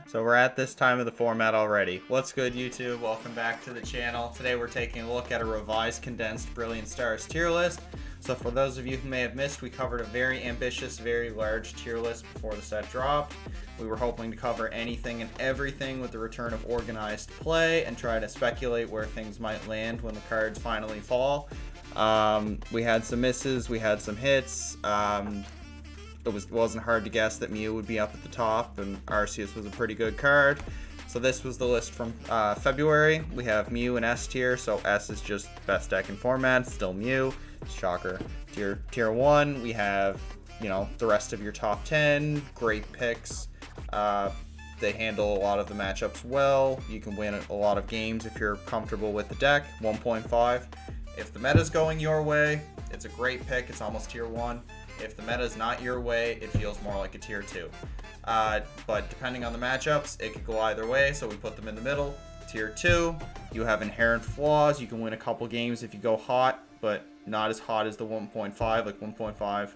So we're at this time of the format already. What's good, YouTube? Welcome back to the channel. Today we're taking a look at a revised, condensed Brilliant Stars tier list. So for those of you who may have missed, we covered a very ambitious, very large tier list before the set dropped. We were hoping to cover anything and everything with the return of organized play and try to speculate where things might land when the cards finally fall. We had some misses, we had some hits. It wasn't hard to guess that Mew would be up at the top, and Arceus was a pretty good card. So this was the list from February. We have Mew in S tier, so S is just best deck in format, still Mew. Shocker. Tier 1, we have, the rest of your top 10. Great picks. They handle a lot of the matchups well. You can win a lot of games if you're comfortable with the deck. 1.5. If the meta's going your way, it's a great pick. It's almost tier 1. If the meta is not your way, it feels more like a tier 2. But depending on the matchups, it could go either way, so we put them in the middle. Tier 2, you have inherent flaws. You can win a couple games if you go hot, but not as hot as the 1.5. Like 1.5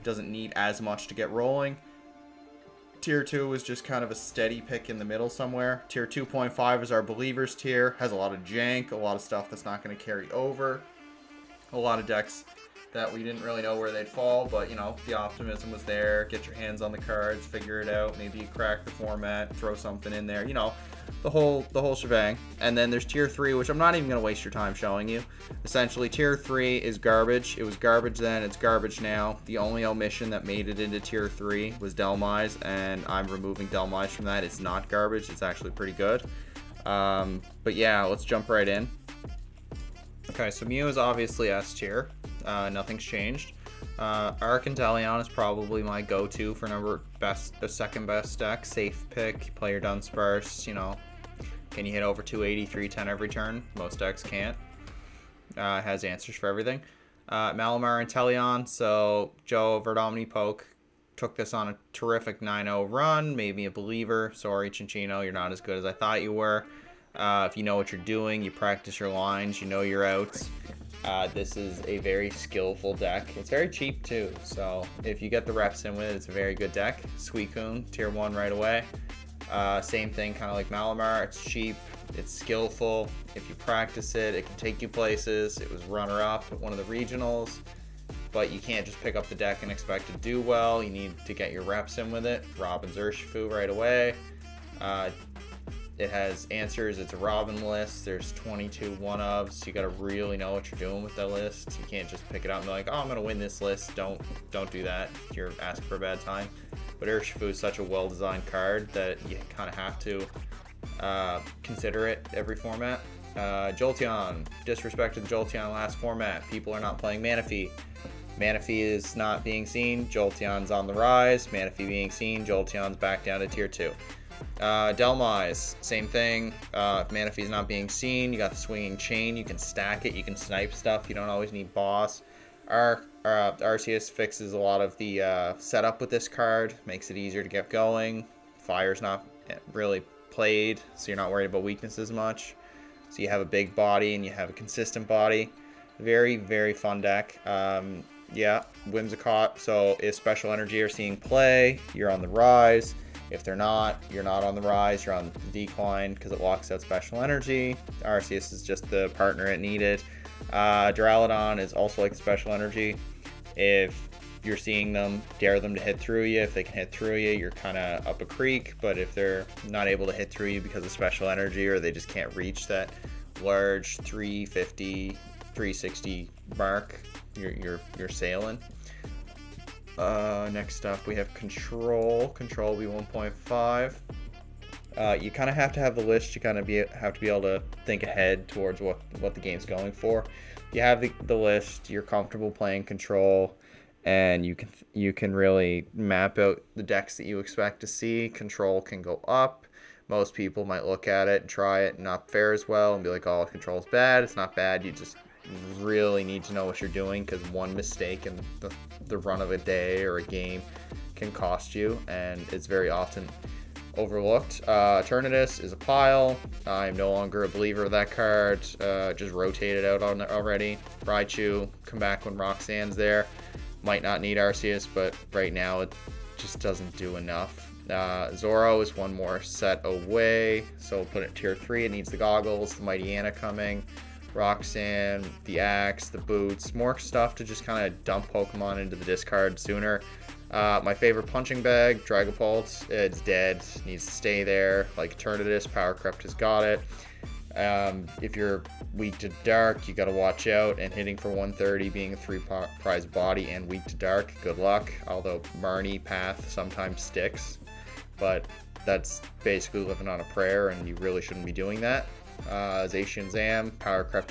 doesn't need as much to get rolling. Tier 2 is just kind of a steady pick in the middle somewhere. Tier 2.5 is our Believers tier. Has a lot of jank, a lot of stuff that's not going to carry over. A lot of decks that we didn't really know where they'd fall, but the optimism was there. Get your hands on the cards, figure it out. Maybe you crack the format, throw something in there. The whole shebang. And then there's tier 3, which I'm not even gonna waste your time showing you. Essentially, tier 3 is garbage. It was garbage then, it's garbage now. The only omission that made it into tier 3 was Delmise, and I'm removing Delmise from that. It's not garbage. It's actually pretty good. But yeah, let's jump right in. Okay, so Mew is obviously S tier. Nothing's changed. Arc and Delion is probably my go-to for second best deck. Safe pick. You play your Dunsparce. Can you hit over 280, 310 every turn? Most decks can't. It has answers for everything. Malamar and Teleon. So Joe Verdomini Poke took this on a terrific 9-0 run. Made me a believer. Sorry, Chinchino, you're not as good as I thought you were. If you know what you're doing, you practice your lines, you know your outs. This is a very skillful deck. It's very cheap too, so if you get the reps in with it, it's a very good deck. Suicune, tier 1 right away. Same thing, kind of like Malamar. It's cheap, it's skillful. If you practice it, it can take you places. It was runner-up at one of the regionals, but you can't just pick up the deck and expect to do well. You need to get your reps in with it. Robin's Urshifu right away. It has answers. It's a Robin list. There's 22 one-ofs. You got to really know what you're doing with that list. You can't just pick it up and be like, oh, I'm going to win this list. Don't do that. You're asking for a bad time. But Urshifu is such a well-designed card that you kind of have to consider it every format. Jolteon. Disrespected the Jolteon last format. People are not playing Manaphy. Manaphy is not being seen. Jolteon's on the rise. Manaphy being seen. Jolteon's back down to tier 2. Delmise, same thing. If Manaphy's not being seen, you got the Swinging Chain. You can stack it. You can snipe stuff. You don't always need boss. Arceus fixes a lot of the setup with this card. Makes it easier to get going. Fire's not really played, so you're not worried about weaknesses much. So you have a big body and you have a consistent body. Very, very fun deck. Yeah, Whimsicott. So if Special Energy are seeing play, you're on the rise. If they're not, you're not on the rise, you're on the decline because it locks out Special Energy. Arceus is just the partner it needed. Duraludon is also like Special Energy. If you're seeing them, dare them to hit through you. If they can hit through you, you're kind of up a creek. But if they're not able to hit through you because of Special Energy, or they just can't reach that large 350, 360 mark, you're sailing. Next up, we have Control. Control will be 1.5. You kind of have to have the list. You kind of have to be able to think ahead towards what the game's going for. You have the list. You're comfortable playing Control, and you can really map out the decks that you expect to see. Control can go up. Most people might look at it and try it and not fare as well and be like, oh, Control's bad. It's not bad. You just really need to know what you're doing, because one mistake in the run of a day or a game can cost you, and it's very often overlooked. Eternatus is a pile. I'm no longer a believer of that card. Just rotated out on it already. Raichu, come back when Roxanne's there. Might not need Arceus, but right now it just doesn't do enough. Zoro is one more set away, so we'll put it tier 3. It needs the goggles, the Mighty Anna coming, Roxanne, the axe, the boots, more stuff to just kind of dump Pokemon into the discard sooner. My favorite punching bag, Dragapult, it's dead, needs to stay there. Like Eternatus, Powercraft has got it. If you're weak to dark, you got to watch out, and hitting for 130, being a 3 prize body and weak to dark, good luck. Although Marnie Path sometimes sticks, but that's basically living on a prayer, and you really shouldn't be doing that. Zacian Zam, Power Creep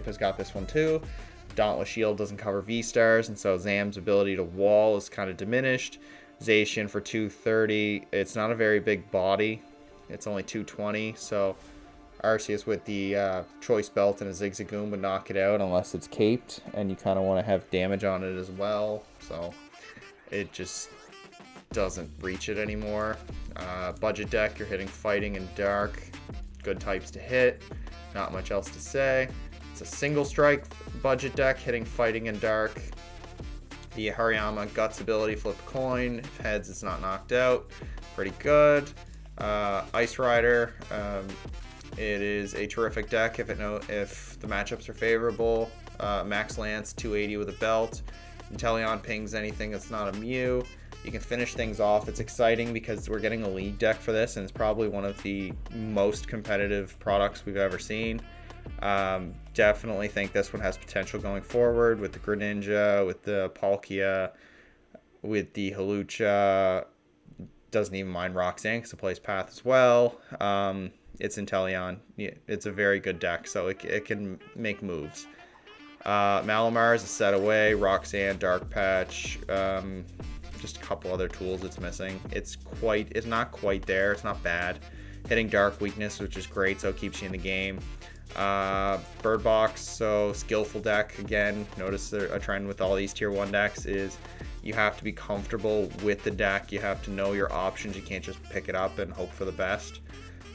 has got this one too. Dauntless Shield doesn't cover V-Stars, and so Zam's ability to wall is kind of diminished. Zacian for 230, it's not a very big body. It's only 220, so Arceus with the Choice Belt and a Zigzagoon would knock it out unless it's caped, and you kind of want to have damage on it as well, so it just doesn't reach it anymore. Budget deck, you're hitting Fighting and Dark. Good types to hit. Not much else to say. It's a single strike budget deck, hitting Fighting and Dark. The Hariyama Guts ability, flip a coin. If heads, it's not knocked out. Pretty good. Ice Rider, it is a terrific deck if the matchups are favorable. Max Lance, 280 with a belt. Inteleon pings anything that's not a Mew. You can finish things off. It's exciting because we're getting a league deck for this, and it's probably one of the most competitive products we've ever seen. Definitely think this one has potential going forward with the Greninja, with the Palkia, with the Hawlucha. Doesn't even mind Roxanne because it plays Path as well. It's Inteleon. It's a very good deck, so it can make moves. Malamar is a set away. Roxanne, Dark Patch, just a couple other tools it's missing. It's not quite there. It's not bad. Hitting Dark weakness, which is great, so it keeps you in the game. Bird Box, so skillful deck. Again, notice a trend with all these tier 1 decks is you have to be comfortable with the deck. You have to know your options. You can't just pick it up and hope for the best.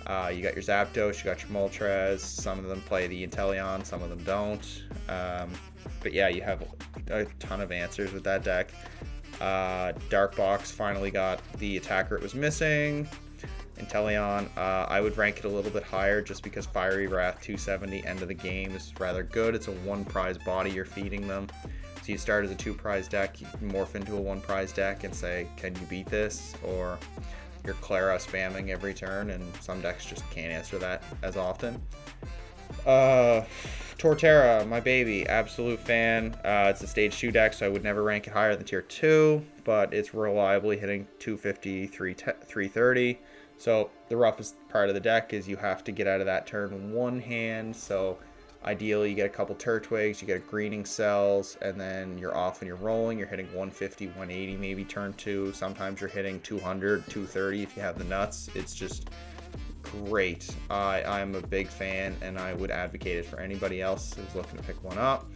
You got your Zapdos, you got your Moltres. Some of them play the Inteleon, some of them don't. But yeah, you have a ton of answers with that deck. Dark Box finally got the attacker it was missing. Inteleon, I would rank it a little bit higher just because Fiery Wrath 270 end of the game is rather good. It's a 1 prize body you're feeding them. So you start as a 2 prize deck, you can morph into a 1 prize deck and say, can you beat this? Or you're Clara spamming every turn, and some decks just can't answer that as often. Torterra, my baby, absolute fan. It's a stage 2 deck, so I would never rank it higher than tier 2, but it's reliably hitting 250, 330. So the roughest part of the deck is you have to get out of that turn 1 hand, so ideally you get a couple Turtwigs, you get a Greening Cells, and then you're off and you're rolling. You're hitting 150, 180 maybe turn 2. Sometimes you're hitting 200, 230 if you have the nuts. It's just great. I'm a big fan, and I would advocate it for anybody else who's looking to pick one up.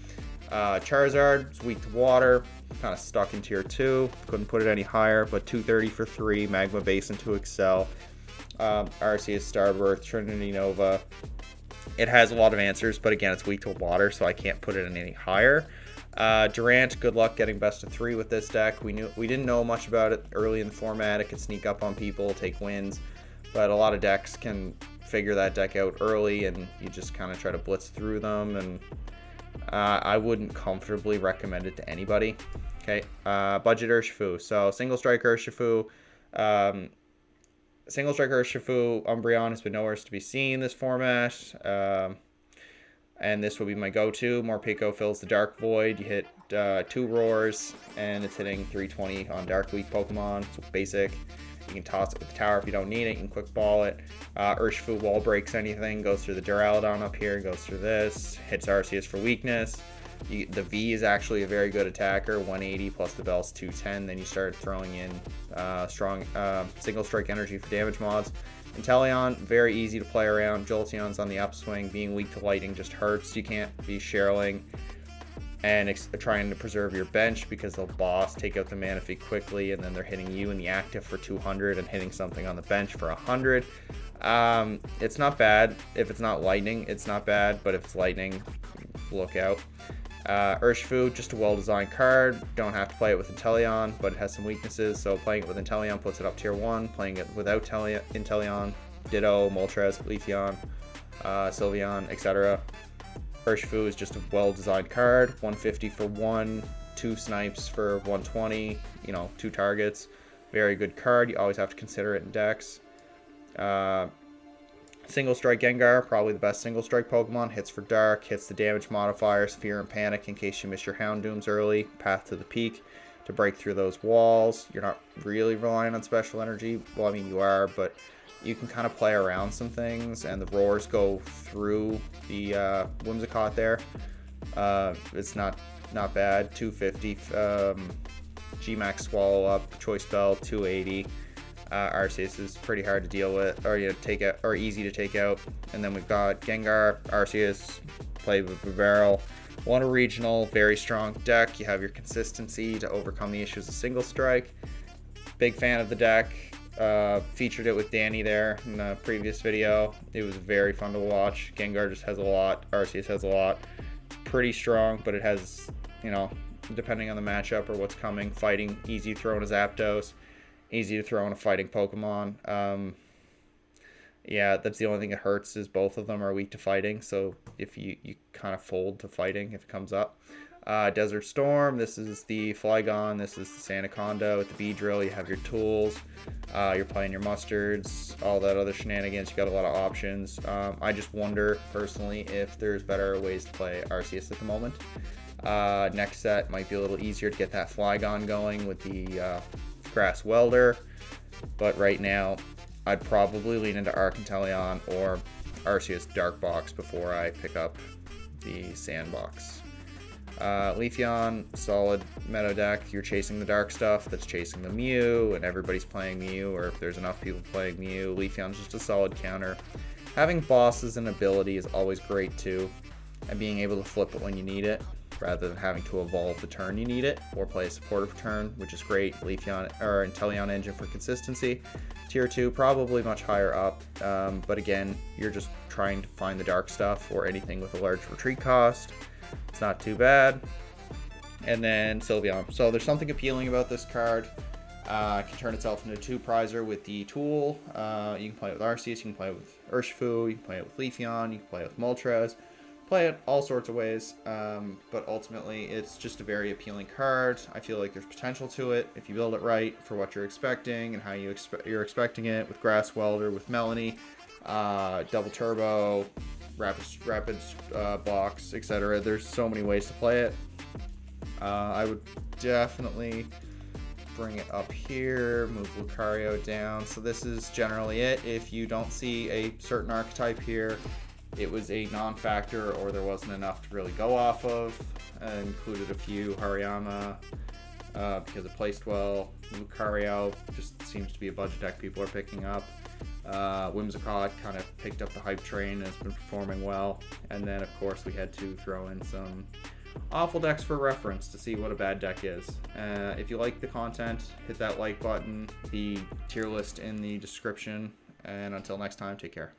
Charizard is weak to water, kind of stuck in tier 2. Couldn't put it any higher, but 230 for 3, Magma Basin to excel. Arceus, Starbirth, Trinity Nova. It has a lot of answers, but again, it's weak to water, so I can't put it in any higher. Durant, good luck getting best of 3 with this deck. We didn't know much about it early in the format. It could sneak up on people, take wins, but a lot of decks can figure that deck out early, and you just kind of try to blitz through them, and I wouldn't comfortably recommend it to anybody. Okay, budget Urshifu. So single strike Urshifu. Single strike Urshifu, Umbreon has been nowhere to be seen in this format. And this will be my go-to. Morpeko fills the Dark Void. You hit 2 Roars, and it's hitting 320 on Dark Weak Pokemon. So basic. You can toss it with the tower if you don't need it. You can quick ball it. Urshifu wall breaks anything. Goes through the Duraludon up here. Goes through this. Hits Arceus for weakness. The V is actually a very good attacker. 180 plus the Bell's 210. Then you start throwing in strong single strike energy for damage mods. Inteleon, very easy to play around. Jolteon's on the upswing. Being weak to lightning just hurts. You can't be Cheryling and trying to preserve your bench because they'll boss, take out the Manaphy quickly, and then they're hitting you in the active for 200 and hitting something on the bench for 100. It's not bad. If it's not lightning, it's not bad, but if it's lightning, look out. Urshifu, just a well-designed card. Don't have to play it with Inteleon, but it has some weaknesses, so playing it with Inteleon puts it up tier 1. Playing it without Inteleon, Ditto, Moltres, Leafeon, Sylveon, etc. Urshifu is just a well-designed card. 150 for 1, 2 snipes for 120, 2 targets. Very good card. You always have to consider it in decks. Single Strike Gengar, probably the best Single Strike Pokemon. Hits for Dark, hits the damage modifiers, Fear and Panic in case you miss your Houndooms early. Path to the Peak to break through those walls. You're not really relying on Special Energy. Well, I mean, you are, but you can kind of play around some things, and the Roars go through the Whimsicott there. It's not bad. 250. Gmax Swallow Up, Choice Bell, 280. Arceus is pretty hard to deal with, or take out, or easy to take out. And then we've got Gengar, Arceus, played with Vivero. Won a regional, very strong deck. You have your consistency to overcome the issues of Single Strike. Big fan of the deck. Featured it with Danny there in the previous video. It was very fun to watch. Gengar just has a lot. Arceus has a lot. It's pretty strong, but it has, depending on the matchup or what's coming, fighting, easy to throw in a Zapdos. Easy to throw in a fighting Pokemon. Yeah, that's the only thing that hurts is both of them are weak to fighting. So if you kind of fold to fighting if it comes up. Desert Storm, this is the Flygon, this is the Sandaconda with the Beedrill. You have your tools, you're playing your Mustards, all that other shenanigans. You got a lot of options. I just wonder personally if there's better ways to play Arceus at the moment. Next set might be a little easier to get that Flygon going with the Grass Welder, but right now I'd probably lean into Arcanteleon or Arceus Dark Box before I pick up the Sandbox. Leafeon, solid meta deck. You're chasing the dark stuff that's chasing the Mew, and everybody's playing Mew, or if there's enough people playing Mew, Leafeon's just a solid counter. Having bosses and ability is always great too, and being able to flip it when you need it, rather than having to evolve the turn you need it, or play a supportive turn, which is great. Leafeon or Inteleon engine for consistency. Tier 2, probably much higher up, but again, you're just trying to find the dark stuff or anything with a large retreat cost. It's not too bad. And then Sylveon. So there's something appealing about this card. It can turn itself into a 2-prizer with the tool. You can play it with Arceus, you can play it with Urshifu, you can play it with Leafeon, you can play it with Moltres. Play it all sorts of ways, but ultimately it's just a very appealing card. I feel like there's potential to it if you build it right for what you're expecting and how you're expecting it, with Grass Welder, with Melanie, Double Turbo, Rapid Box, etc. There's so many ways to play it. I would definitely bring it up here, move Lucario down. So this is generally it. If you don't see a certain archetype here, it was a non-factor, or there wasn't enough to really go off of. I included a few Hariyama because it placed well. Lucario just seems to be a budget deck people are picking up. Whimsicott kind of picked up the hype train and has been performing well. And then, of course, we had to throw in some awful decks for reference to see what a bad deck is. If you like the content, hit that like button, the tier list in the description. And until next time, take care.